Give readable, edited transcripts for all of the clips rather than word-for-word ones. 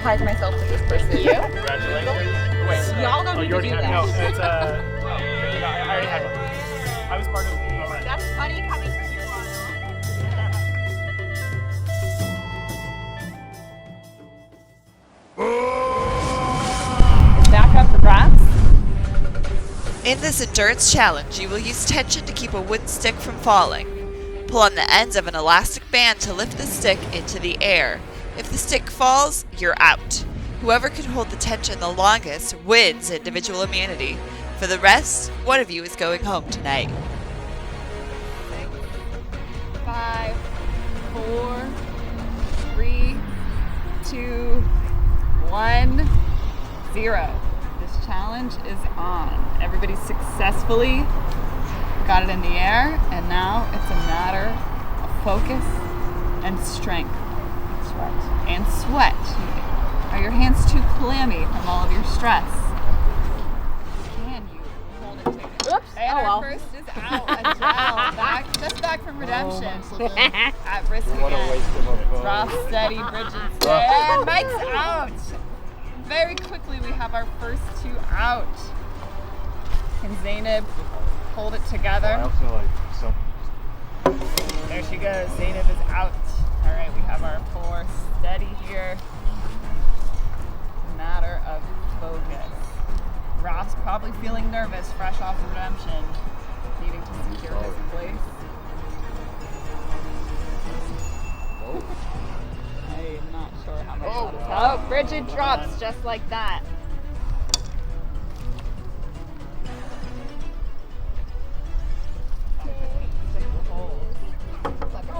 tied myself to this person. You? Congratulations. Wait. Y'all don't need to do that. No, it's I already had one. I was part of the already. That's funny coming from you, It's back up for grabs. In this endurance challenge, you will use tension to keep a wood stick from falling. Pull on the ends of an elastic band to lift the stick into the air. If the stick falls, you're out. Whoever can hold the tension the longest wins individual immunity. For the rest, one of you is going home tonight. 5, 4, 3, 2, 1, 0. This challenge is on. Everybody successfully got it in the air, and now it's a matter of focus and strength. And sweat. Are your hands too clammy from all of your stress? Can you hold it together? Oops. And Oh, well. our first is out. Adele, just back from redemption. At risk again. Drop steady, Bridget. And Mike's out. Very quickly, we have our first two out. Can Zainab hold it together? There she goes. Zainab is out. All right, we have our 4 steady here. Matter of focus. Ross probably feeling nervous, fresh off redemption, needing to secure his place. I am not sure how much that is. Oh, Bridget drops just like that.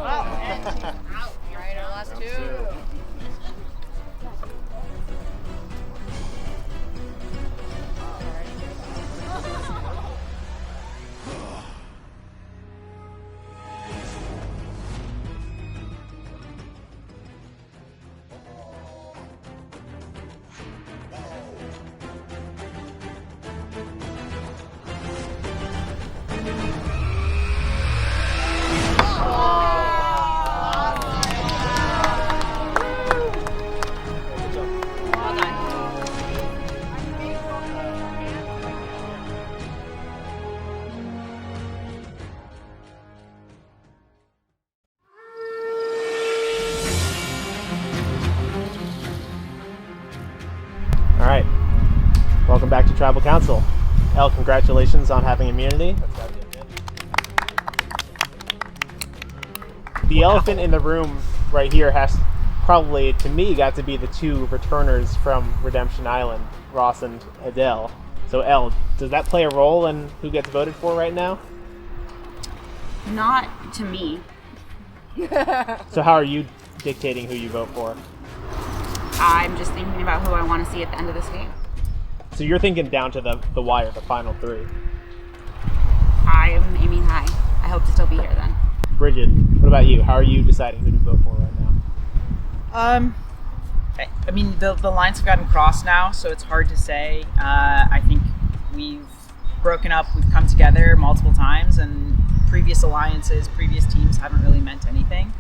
Oh, and she's out. All right, our last two. Alright. Welcome back to Tribal Council. Elle, congratulations on having immunity. The elephant in the room right here has probably, to me, got to be the two returners from Redemption Island, Ross and Adele. So Elle, does that play a role in who gets voted for right now? Not to me. So how are you dictating who you vote for? I'm just thinking about who I want to see at the end of this game. So you're thinking down to the wire, the final 3. I am aiming high. I hope to still be here then. Bridget, what about you? How are you deciding who to vote for right now? I mean, the lines have gotten crossed now, so it's hard to say. I think we've broken up, we've come together multiple times, and previous alliances, previous teams haven't really meant anything.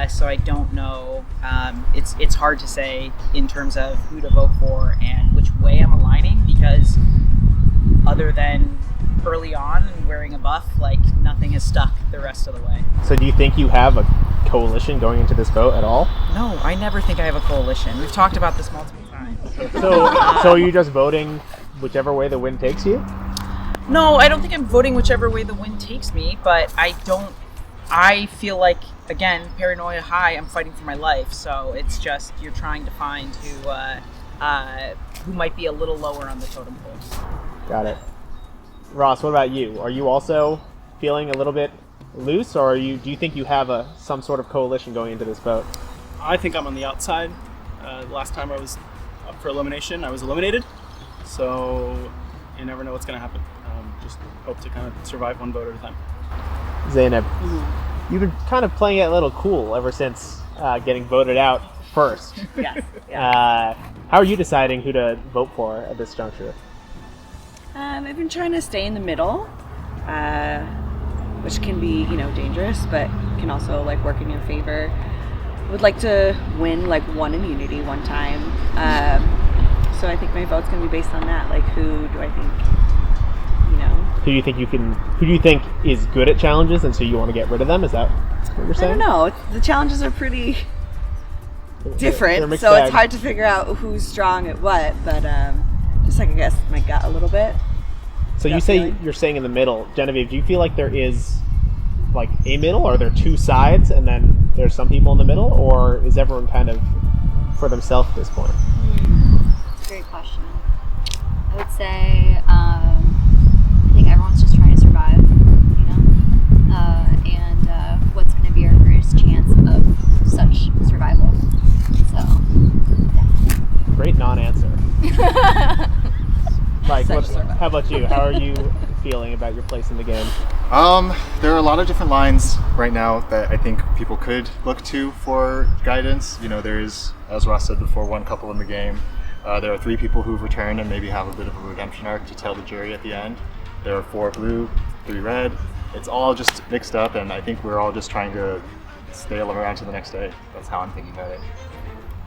So I don't know. It's hard to say in terms of who to vote for and which way I'm aligning, because other than early on and wearing a buff, like, nothing has stuck the rest of the way. So do you think you have a coalition going into this vote at all? No, I never think I have a coalition. We've talked about this multiple times. So are you just voting whichever way the wind takes you? No, I don't think I'm voting whichever way the wind takes me, but I feel like, again, paranoia high, I'm fighting for my life. So it's just, you're trying to find who might be a little lower on the totem pole. Got it. Ross, what about you? Are you also feeling a little bit loose, or do you think you have some sort of coalition going into this vote? I think I'm on the outside. Last time I was up for elimination, I was eliminated. So you never know what's going to happen. Just hope to kind of survive one vote at a time. Zainab, you've been kind of playing it a little cool ever since getting voted out first. Yes. How are you deciding who to vote for at this juncture? I've been trying to stay in the middle, which can be, dangerous, but can also work in your favor. would like to win like one immunity one time. So I think my vote's gonna be based on that. Like, who do I think, Who do you think is good at challenges, and so you want to get rid of them? Is that what you're I saying? don't know. The challenges are pretty They're different, mixed so bag. it's hard to figure out who's strong at what. But just like I guess my gut a little bit. So you gut say feeling. you're saying in the middle, Genevieve. Do you feel like there is like a middle, or are there two sides, and then there's some people in the middle, or is everyone kind of for themselves at this point? Great question. I would say I think everyone's just trying to survive, and what's going to be our greatest chance of such survival. So, Great non-answer. Mike, how about you? How are you feeling about your place in the game? There are a lot of different lines right now that I think people could look to for guidance. There is, as Ross said before, one couple in the game. There are 3 people who've returned and maybe have a bit of a redemption arc to tell the jury at the end. There are 4 blue, 3 red. It's all just mixed up, and I think we're all just trying to stay around to the next day. That's how I'm thinking about it.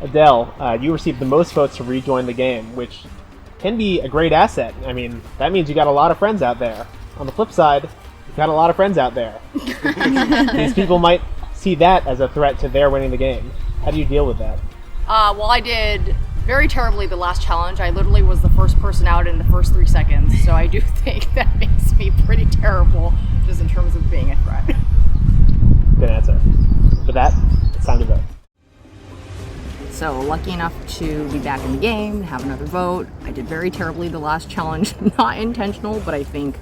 Adele, you received the most votes to rejoin the game, which can be a great asset. I mean, that means you got a lot of friends out there. On the flip side, you've got a lot of friends out there. These people might see that as a threat to their winning the game. How do you deal with that? Well, I did very terribly the last challenge. I literally was the first person out in the first 3 seconds, so I do think that makes me pretty terrible just in terms of being a threat. Good answer. With that, it's time to vote. So lucky enough to be back in the game, have another vote. I did very terribly the last challenge, not intentional, but I think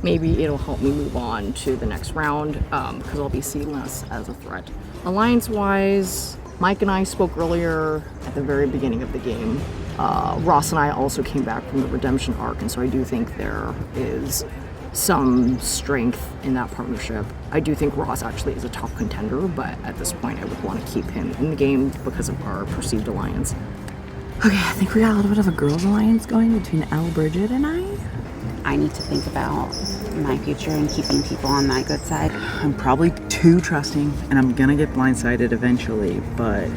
maybe it'll help me move on to the next round because I'll be seen less as a threat. Alliance-wise, Mike and I spoke earlier at the very beginning of the game. Ross and I also came back from the redemption arc, and so I do think there is some strength in that partnership. I do think Ross actually is a top contender, but at this point I would want to keep him in the game because of our perceived alliance. Okay, I think we got a little bit of a girls' alliance going between Elle, Bridget, and I need to think about my future and keeping people on my good side. I'm probably too trusting, and I'm gonna get blindsided eventually, but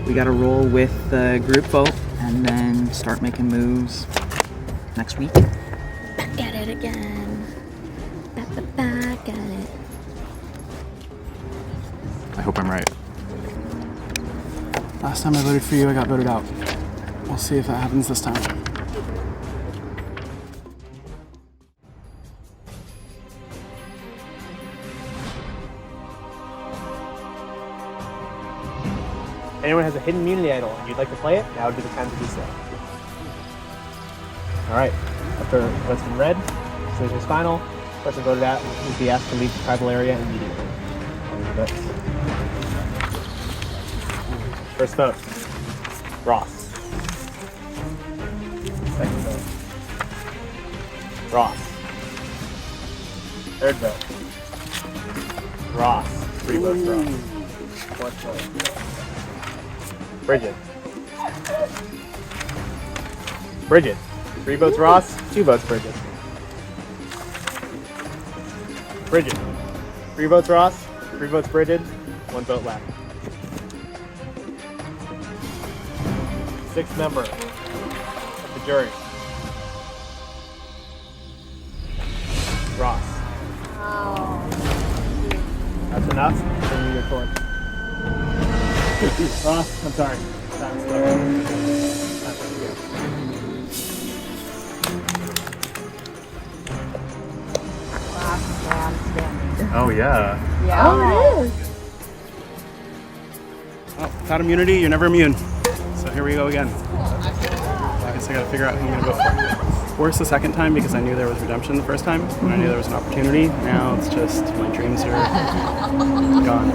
we gotta roll with the group vote and then start making moves next week. back at it again. Back at it. I hope I'm right. Last time I voted for you, I got voted out. We'll see if that happens this time. If anyone has a hidden immunity idol and you'd like to play it, now would be the time to do so. Alright, after what's been read, decision is final. Person voted out will be asked to leave the tribal area immediately. First vote, Ross. Second vote, Ross. Third vote, Ross. 3 votes Ross. Fourth vote, Bridget. Bridget. 3 votes Ross, 2 votes Bridget. Bridget. 3 votes Ross, 3 votes Bridget, 1 vote left. 6th member of the jury. Ross. That's enough. Bring me your torch. Ross, I'm sorry. That's Oh yeah. Yeah. Well, without immunity, you're never immune. So here we go again. I guess I gotta figure out who I'm gonna vote for. Worse the second time because I knew there was redemption the first time, and I knew there was an opportunity. Now it's just my dreams are gone.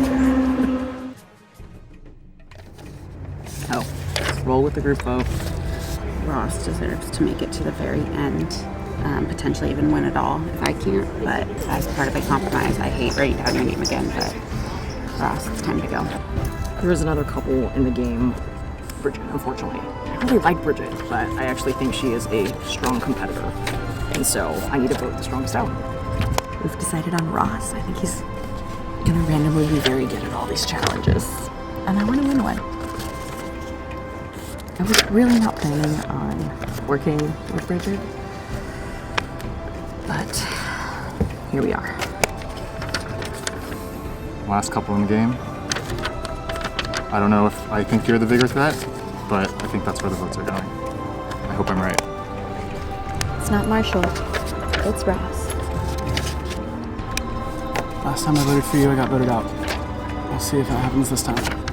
Oh, let's roll with the group vote. Ross deserves to make it to the very end, potentially even win it all if I can't. But as part of a compromise, I hate writing down your name again, but Ross, it's time to go. There is another couple in the game, Bridget, unfortunately. I really like Bridget, but I actually think she is a strong competitor. And so I need to vote the strongest out. We've decided on Ross. I think he's gonna randomly be very good at all these challenges, and I want to win one. I was really not planning on working with Bridget, but here we are. Last couple in the game. I don't know if I think you're the bigger threat, but I think that's where the votes are going. I hope I'm right. It's not Marshall. It's Ross. Last time I voted for you, I got voted out. We'll see if that happens this time.